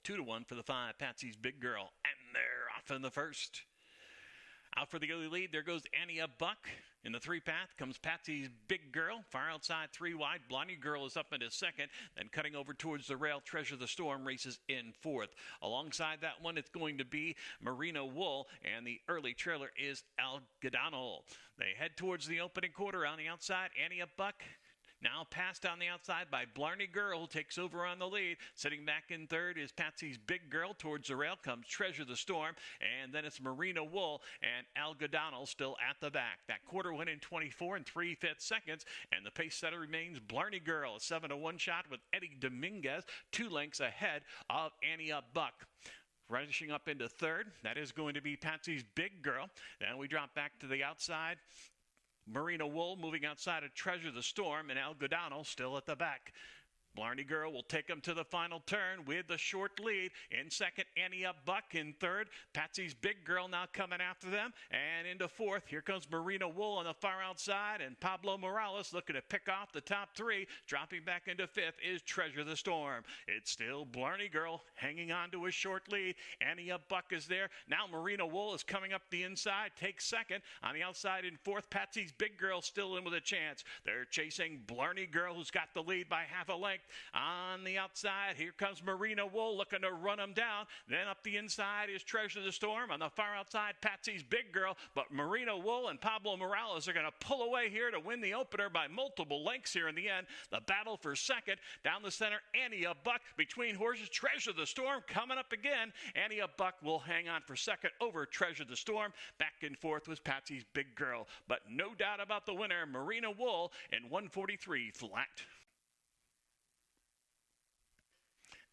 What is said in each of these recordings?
2-1 for the 5, Patsy's Big Girl. And they're off in the first. Out for the early lead, there goes Annie Buck. In the 3 path comes Patsy's Big Girl. Far outside, 3 wide. Blondie Girl is up into second. Then cutting over towards the rail, Treasure the Storm races in 4th. Alongside that one, it's going to be Merino Wool. And the early trailer is Algodano. They head towards the opening quarter on the outside. Annie Buck. Now passed on the outside by Blarney Girl, takes over on the lead. Sitting back in 3rd is Patsy's Big Girl. Towards the rail comes Treasure the Storm, and then it's Merino Wool and Algodano still at the back. That quarter went in 24 3/5 seconds, and the pace setter remains Blarney Girl, a 7-1 shot with Eddie Dominguez, 2 lengths ahead of Annie Buck. Rushing up into 3rd, that is going to be Patsy's Big Girl. Then we drop back to the outside. Merino Wool moving outside of Treasure the Storm, and Algodano still at the back. Blarney Girl will take him to the final turn with the short lead. In second, Annie Buck. In 3rd, Patsy's Big Girl now coming after them. And into 4th, here comes Merino Wool on the far outside. And Pablo Morales looking to pick off the top 3. Dropping back into 5th is Treasure the Storm. It's still Blarney Girl hanging on to a short lead. Annie Buck is there. Now Merino Wool is coming up the inside. Takes second. On the outside in 4th, Patsy's Big Girl still in with a chance. They're chasing Blarney Girl, who's got the lead by half a length. On the outside, here comes Merino Wool looking to run them down. Then up the inside is Treasure the Storm. On the far outside, Patsy's Big Girl. But Merino Wool and Pablo Morales are going to pull away here to win the opener by multiple lengths here in the end. The battle for second. Down the center, Annie Buck. Between horses, Treasure the Storm coming up again. Annie Buck will hang on for second over Treasure the Storm. Back in 4th was Patsy's Big Girl. But no doubt about the winner, Merino Wool in 143 flat.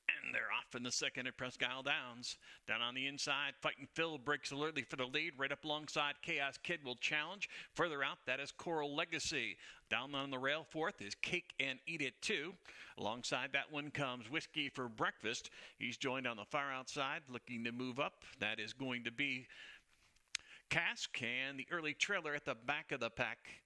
And they're off in the second at Presque Isle Downs. Down on the inside, Fightin' Phil breaks alertly for the lead. Right up alongside, Chaos Kid will challenge. Further out, that is Coral Legacy. Down on the rail, 4th is Cake and Eat It Too. Alongside that one comes Whiskey for Breakfast. He's joined on the far outside, looking to move up. That is going to be Cask, and the early trailer at the back of the pack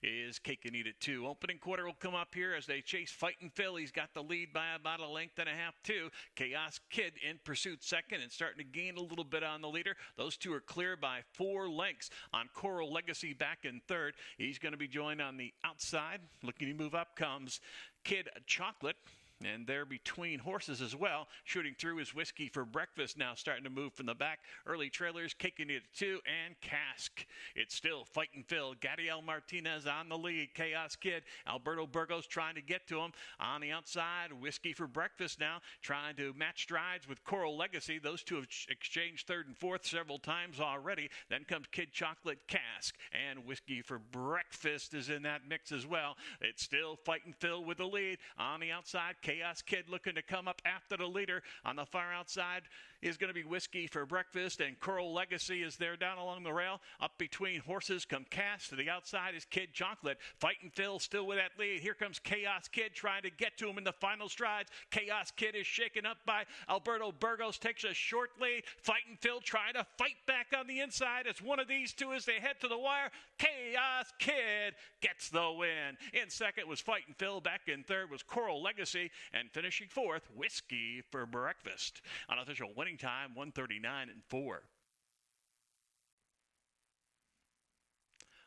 is Cake and Eat It Too. Opening quarter will come up here as they chase Fightin' Phil. He's got the lead by about a length and a half, too. Chaos Kid in pursuit second and starting to gain a little bit on the leader. Those two are clear by 4 lengths on Coral Legacy back in 3rd. He's going to be joined on the outside. Looking to move up comes Kid Chocolate. And they're between horses as well. Shooting through is Whiskey for Breakfast now starting to move from the back. Early trailers, Cake and Eat It Too, and Cask. It's still Fightin' Phil. Gadiel Martinez on the lead. Chaos Kid. Alberto Burgos trying to get to him. On the outside, Whiskey for Breakfast now trying to match strides with Coral Legacy. Those two have exchanged 3rd and 4th several times already. Then comes Kid Chocolate, Cask, and Whiskey for Breakfast is in that mix as well. It's still Fightin' Phil with the lead. On the outside, Chaos Kid looking to come up after the leader. On the far outside is going to be Whiskey for Breakfast, and Coral Legacy is there down along the rail. Up between horses come Cass. To the outside is Kid Chocolate. Fightin' Phil still with that lead. Here comes Chaos Kid trying to get to him in the final strides. Chaos Kid is shaken up by Alberto Burgos. Takes a short lead. Fightin' Phil trying to fight back on the inside. It's one of these two as they head to the wire. Chaos Kid gets the win. In second was Fightin' Phil. Back in 3rd was Coral Legacy. And finishing 4th, Whiskey for Breakfast. Unofficial winning time, 1:39.4.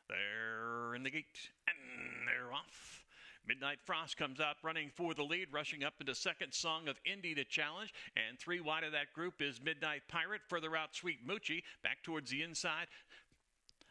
They're in the gate, and they're off. Midnight Frost comes out running for the lead, rushing up into second. Song of Indy to challenge. And 3 wide of that group is Midnight Pirate. Further out, Sweet Moochie. Back towards the inside.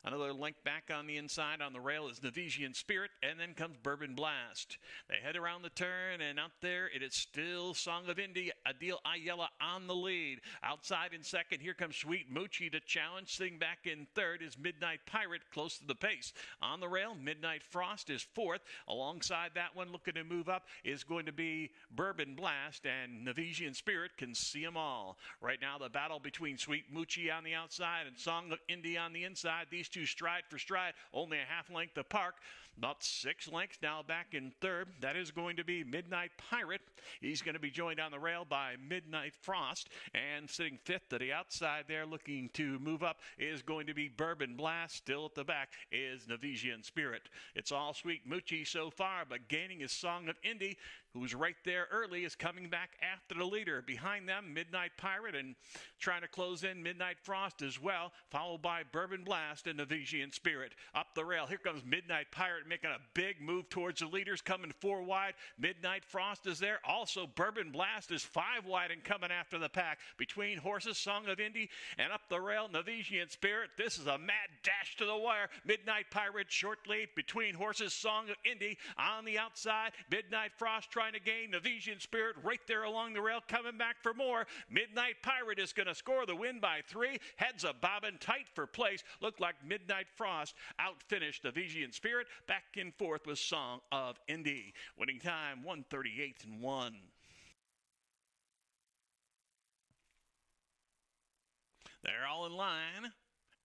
Another link back on the inside on the rail is Nevisian Spirit, and then comes Bourbon Blast. They head around the turn, and out there it is still Song of Indy, Adil Ayala on the lead. Outside in second, here comes Sweet Moochie to challenge. Sitting back in 3rd is Midnight Pirate, close to the pace. On the rail, Midnight Frost is 4th. Alongside that one, looking to move up, is going to be Bourbon Blast, and Nevisian Spirit can see them all. Right now, the battle between Sweet Moochie on the outside and Song of Indy on the inside. These two stride for stride, only a half length apart. About 6 lengths now back in third. That is going to be Midnight Pirate. He's going to be joined on the rail by Midnight Frost. And sitting fifth to the outside there, looking to move up, is going to be Bourbon Blast. Still at the back is Navesian Spirit. It's all Sweet Moochie so far, but gaining his Song of Indy, who's right there early, is coming back after the leader. Behind them, Midnight Pirate, and trying to close in Midnight Frost as well, followed by Bourbon Blast and Navesian Spirit. Up the rail, here comes Midnight Pirate making a big move towards the leaders, coming 4 wide. Midnight Frost is there. Also, Bourbon Blast is 5 wide and coming after the pack. Between horses, Song of Indy, and up the rail, Navesian Spirit. This is a mad dash to the wire. Midnight Pirate, short lead. Between horses, Song of Indy on the outside. Midnight Frost trying to gain. Navesian Spirit right there along the rail, coming back for more. Midnight Pirate is going to score the win by 3. Heads a bobbing tight for place. Looked like Midnight Frost outfinished Navesian Spirit. Back in fourth was Song of Indy. Winning time 1:38.1. They're all in line.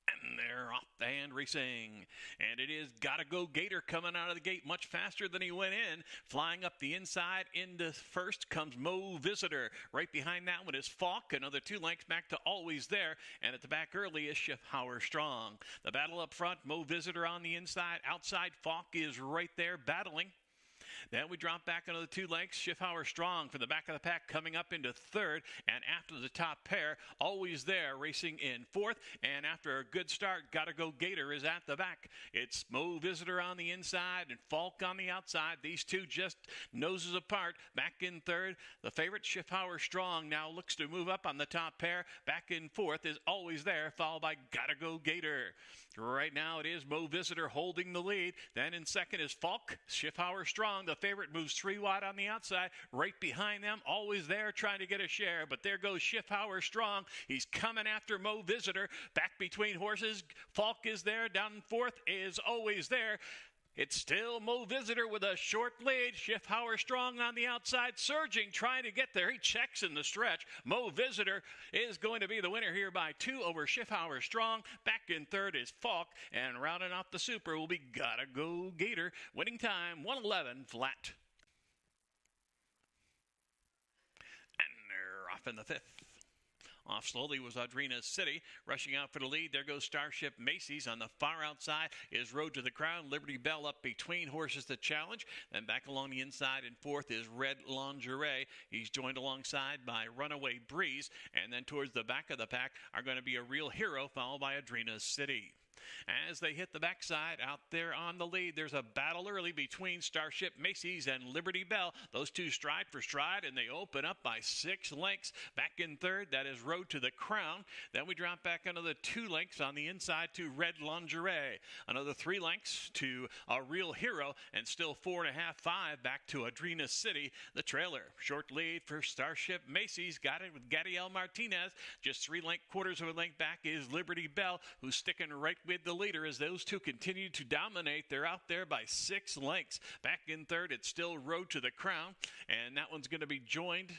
And they're off the hand racing. And it is Gotta Go Gator coming out of the gate much faster than he went in. Flying up the inside into first comes Mo Visitor. Right behind that one is Falk. Another 2 lengths back to Always There. And at the back early is Schiffhauer Strong. The battle up front, Mo Visitor on the inside. Outside, Falk is right there battling. Then we drop back another 2 lengths. Schiffhauer Strong from the back of the pack coming up into third. And after the top pair, Always There racing in fourth. And after a good start, Gotta Go Gator is at the back. It's Mo Visitor on the inside and Falk on the outside. These two just noses apart. Back in third, the favorite Schiffhauer Strong now looks to move up on the top pair. Back in fourth is Always There, followed by Gotta Go Gator. Right now it is Mo Visitor holding the lead. Then in second is Falk. Schiffhauer Strong, the favorite, moves 3 wide on the outside. Right behind them, Always There trying to get a share. But there goes Schiffhauer Strong. He's coming after Mo Visitor. Back between horses, Falk is there. Down in fourth is Always There. It's still Mo Visitor with a short lead. Schiffhauer Strong on the outside, surging, trying to get there. He checks in the stretch. Mo Visitor is going to be the winner here by 2 over Schiffhauer Strong. Back in third is Falk, and rounding off the super will be Gotta Go Gator. Winning time 1:11 flat. And they're off in the fifth. Off slowly was Audrina City. Rushing out for the lead, there goes Starship Macy's. On the far outside is Road to the Crown. Liberty Bell up between horses to challenge. Then back along the inside in fourth is Red Lingerie. He's joined alongside by Runaway Breeze. And then towards the back of the pack are going to be A Real Hero, followed by Audrina City. As they hit the backside out there on the lead, there's a battle early between Starship Macy's and Liberty Bell. Those two stride for stride, and they open up by 6 lengths. Back in third, that is Road to the Crown. Then we drop back another 2 lengths on the inside to Red Lingerie. Another 3 lengths to A Real Hero, and still 4.5, 5 back to Audrina City, the trailer. Short lead for Starship Macy's. Got it with Gadiel Martinez. Just 3 quarters of a length back is Liberty Bell, who's sticking right with the leader as those two continue to dominate. They're out there by 6 lengths. Back in third, it's still Road to the Crown, and that one's going to be joined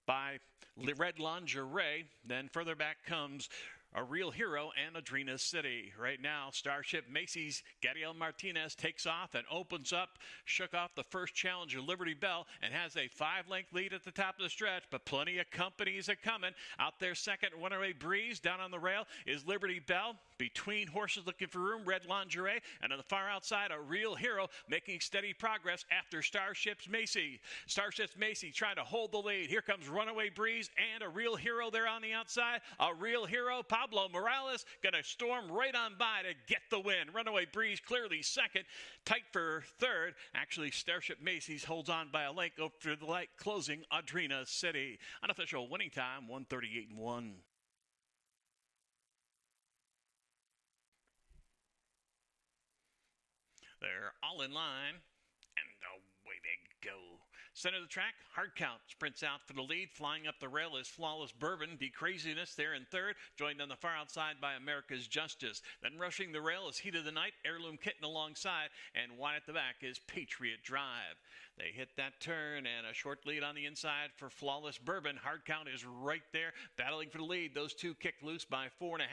by Red Lingerie. Then further back comes A Real Hero and Audrina City. Right now, Starship Macy's Gadiel Martinez takes off and opens up, shook off the first challenger, Liberty Bell, and has a 5-length lead at the top of the stretch, but plenty of companies are coming. Out there second, Runaway Breeze. Down on the rail is Liberty Bell. Between horses looking for room, Red Lingerie, and on the far outside, A Real Hero making steady progress after Starship Macy. Starship Macy trying to hold the lead. Here comes Runaway Breeze and A Real Hero there on the outside. A Real Hero, Pablo Morales, going to storm right on by to get the win. Runaway Breeze clearly second, tight for third. Actually, Starship Macy's holds on by a length over the light, closing Audrina City. Unofficial winning time, 1:38.1. They're all in line, and away they go. Center of the track, Hard Count sprints out for the lead. Flying up the rail is Flawless Bourbon. De Craziness there in third, joined on the far outside by America's Justice. Then rushing the rail is Heat of the Night, Heirloom Kitten alongside, and wide at the back is Patriot Drive. They hit that turn, and a short lead on the inside for Flawless Bourbon. Hard Count is right there, battling for the lead. Those two kicked loose by 4.5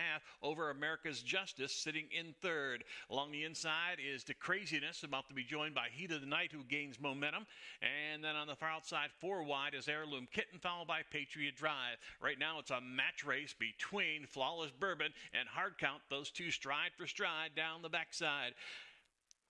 over America's Justice, sitting in third. Along the inside is De Craziness, about to be joined by Heat of the Night, who gains momentum. And then on the far outside, 4 wide, is Heirloom Kitten, followed by Patriot Drive. Right now, it's a match race between Flawless Bourbon and Hard Count. Those two stride for stride down the backside.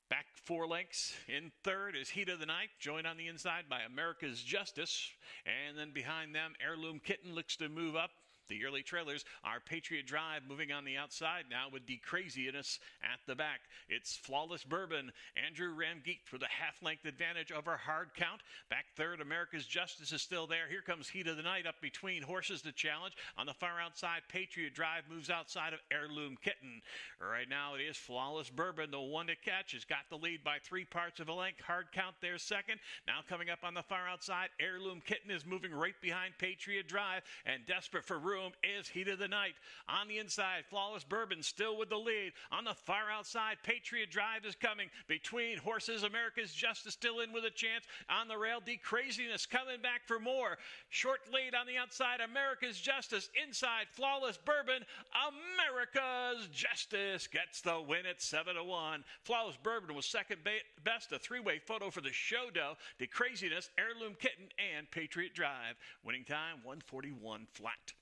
Back 4 lengths. In third is Heat of the Night, joined on the inside by America's Justice. And then behind them, Heirloom Kitten looks to move up. The early trailers are Patriot Drive moving on the outside now with De Craziness at the back. It's Flawless Bourbon. Andrew Ramgeet with a half-length advantage over Hard Count. Back third, America's Justice is still there. Here comes Heat of the Night up between horses to challenge. On the far outside, Patriot Drive moves outside of Heirloom Kitten. Right now, it is Flawless Bourbon, the one to catch. Has got the lead by 3 parts of a length. Hard Count there second. Now coming up on the far outside, Heirloom Kitten is moving right behind Patriot Drive, and desperate for room is Heat of the Night. On the inside, Flawless Bourbon still with the lead. On the far outside, Patriot Drive is coming. Between horses, America's Justice still in with a chance. On the rail, De Craziness coming back for more. Short lead on the outside, America's Justice. Inside, Flawless Bourbon. America's Justice gets the win at 7-1. Flawless Bourbon was second best. A 3-way photo for the show dough. De Craziness, Heirloom Kitten, and Patriot Drive. Winning time, 1:41 flat.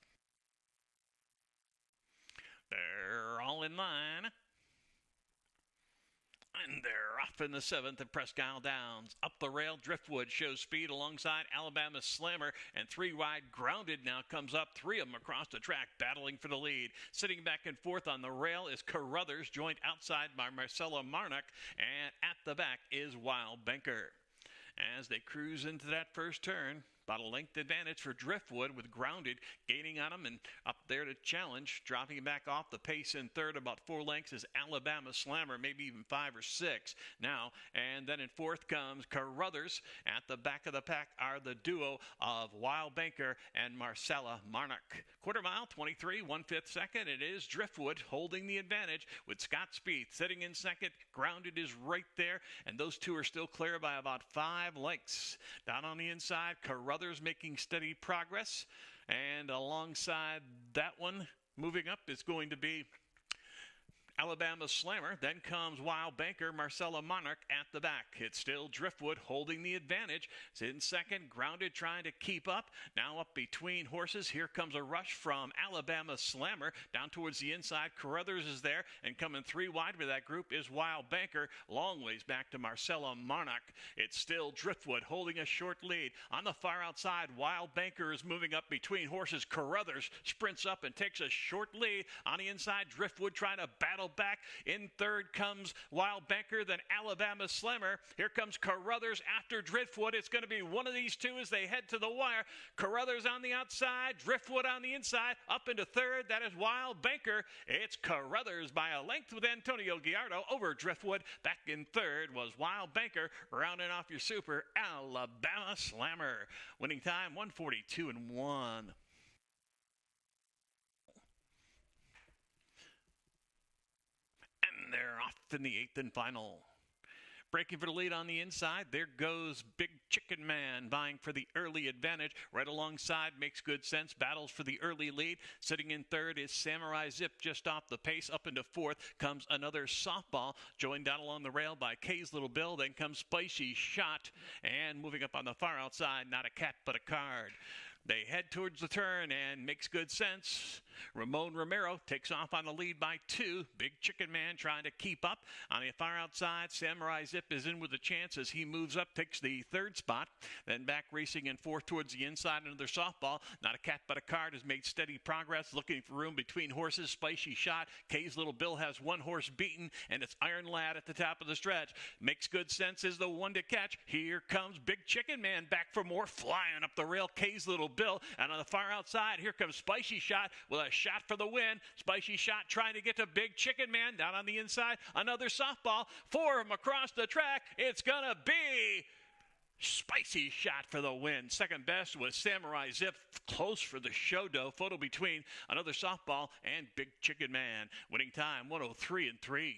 They're all in line. And they're off in the 7th at Presque Isle Downs. Up the rail, Driftwood shows speed alongside Alabama Slammer. And 3 wide, Grounded now comes up. 3 of them across the track, battling for the lead. Sitting back and forth on the rail is Carruthers, joined outside by Marcella Marnock. And at the back is Wild Banker. As they cruise into that first turn, about a length advantage for Driftwood, with Grounded gaining on him and up there to challenge. Dropping back off the pace in third about 4 lengths is Alabama Slammer, maybe even 5 or 6 now. And then in fourth comes Carruthers. At the back of the pack are the duo of Wild Banker and Marcella Marnock. Quarter mile, 23, 1/5 second. It is Driftwood holding the advantage with Scott Spieth sitting in second. Grounded is right there, and those two are still clear by about 5 lengths. Down on the inside, Carruthers making steady progress, and alongside that one moving up is going to be Alabama Slammer. Then comes Wild Banker, Marcella Monarch at the back. It's still Driftwood holding the advantage. It's in second, Grounded trying to keep up. Now up between horses. Here comes a rush from Alabama Slammer. Down towards the inside, Carruthers is there. And coming 3 wide with that group is Wild Banker. Long ways back to Marcella Monarch. It's still Driftwood holding a short lead. On the far outside, Wild Banker is moving up between horses. Carruthers sprints up and takes a short lead. On the inside, Driftwood trying to battle back. In third comes Wild Banker, then Alabama Slammer. Here comes Carruthers after Driftwood. It's going to be one of these two as they head to the wire. Carruthers on the outside, Driftwood on the inside. Up into third, that is Wild Banker. It's Carruthers by a length with Antonio Gallardo over Driftwood. Back in third was Wild Banker, rounding off your super Alabama Slammer. Winning time 1:42.1. They're off in the 8th and final. Breaking for the lead on the inside, there goes Big Chicken Man, vying for the early advantage. Right alongside, Makes Good Sense, battles for the early lead. Sitting in third is Samurai Zip, just off the pace. Up into fourth comes Another Softball, joined down along the rail by Kay's Little Bill. Then comes Spicy Shot, and moving up on the far outside, Not a Cat But a Card. They head towards the turn, and Makes Good Sense. Ramon Romero takes off on the lead by 2. Big Chicken Man trying to keep up. On the far outside, Samurai Zip is in with a chance as he moves up, takes the third spot. Then back racing in fourth towards the inside, Another Softball. Not a Cat But a Card has made steady progress, looking for room between horses. Spicy Shot. Kay's Little Bill has one horse beaten, and it's Iron Lad at the top of the stretch. Makes Good Sense is the one to catch. Here comes Big Chicken Man back for more, flying up the rail. Kay's Little Bill. And on the far outside, here comes Spicy Shot with a shot for the win. Spicy Shot trying to get to Big Chicken Man. Down on the inside, Another Softball. 4 of them across the track. It's going to be Spicy shot for the win. Second best was Samurai Zip. Close for the show dough. Photo between another softball and Big Chicken Man. Winning time 103-3.